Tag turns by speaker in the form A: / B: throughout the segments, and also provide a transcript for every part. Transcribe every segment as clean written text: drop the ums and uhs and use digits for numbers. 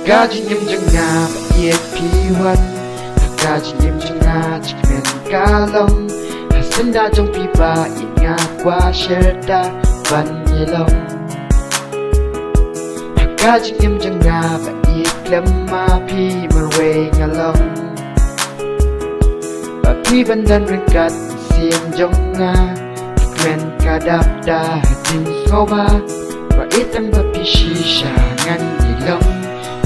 A: Hagajin yam janga ba yet piwan. Hagajin yam janga chikmen kalong. Hasanda jong pipa inga kwa sherda van yelong. Hagajin yam janga ba yet lemma pi marwe ngalong. Ba pi bandan ringkat siam jonga. Chikmen kadap da hadin soba. Ba itang ba pi shisha ngan yelong.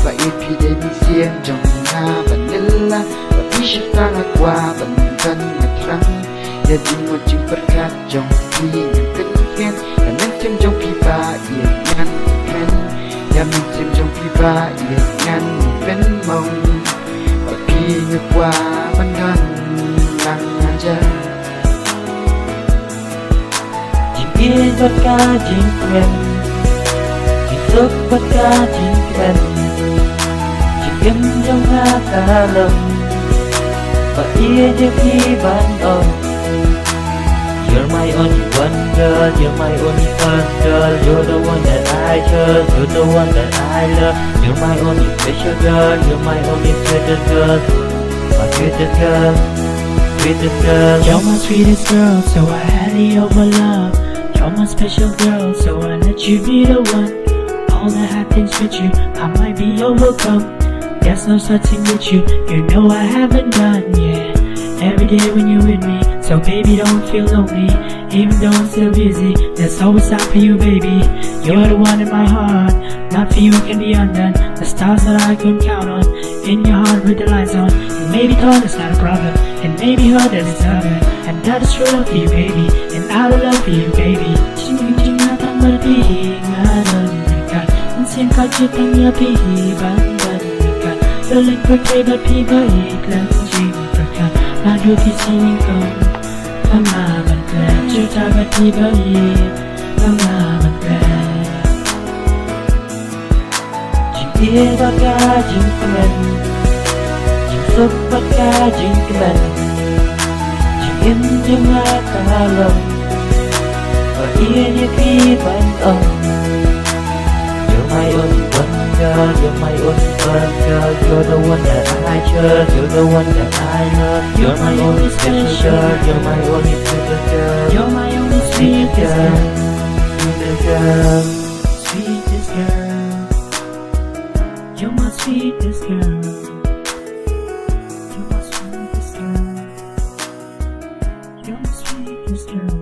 A: Ba ipi de mi siam jonga vanilla. Ba pi shitang akwa bandan ngatrang. Ya jing mo jing berkat jong pi ngan ken. Ya men sim jong pi ba ye ngan ken. Ya men sim jong pi ba ye ngan pen mong. Ba pi ngakwa bandan lang aja.
B: Jing yên bất ca jing ken. Jing sức bất ca jing ken. Jing yếm trong nga ta lầm. Và ia như khi ban ông. You're my only one girl, you're my only first girl. You're the one that I chose, you're the one that I love. You're my only special girl, you're my only sweetest girl. My sweetest girl, sweetest girl.
C: You're my sweetest girl, so I hand you my love. You're my special girl, so I let you be the one. All the happens with you, I might be overcome. There's no such thing with you, you know I haven't done, yeah. Every day when you're with me, so baby don't feel lonely. Even though I'm still busy, there's always time for you, baby. You're the one in my heart, not for you can be undone. The stars that I couldn't count on, in your heart with the lights on. And maybe tall is not a problem, and maybe hard that is other. And that is true love for you, baby, and I will love for you, baby. Ching ching na tang berpi ngadan dekat, mesin kaji tangnya pi bandan dekat. Balik berbeda pi baik dan jing dekat. Nadu di sini kau, lama bandan cerita berpi baik, lama bandan.
B: Jing yên bất ca jing ken. Jing sức bất ca jing ken. Jing yếm trong nga ta lầm. Và ia như khi ban ông. You're my only one girl, you're my only first girl. You're the one that I chose, you're the one that I love. You're my only special girl, you're my only sweetest girl.
C: You're my only sweetest girl,
B: sweetest girl.
C: sweetest girl. You're my sweetest girl. You're my sweetest girl. You're my sweetest girl.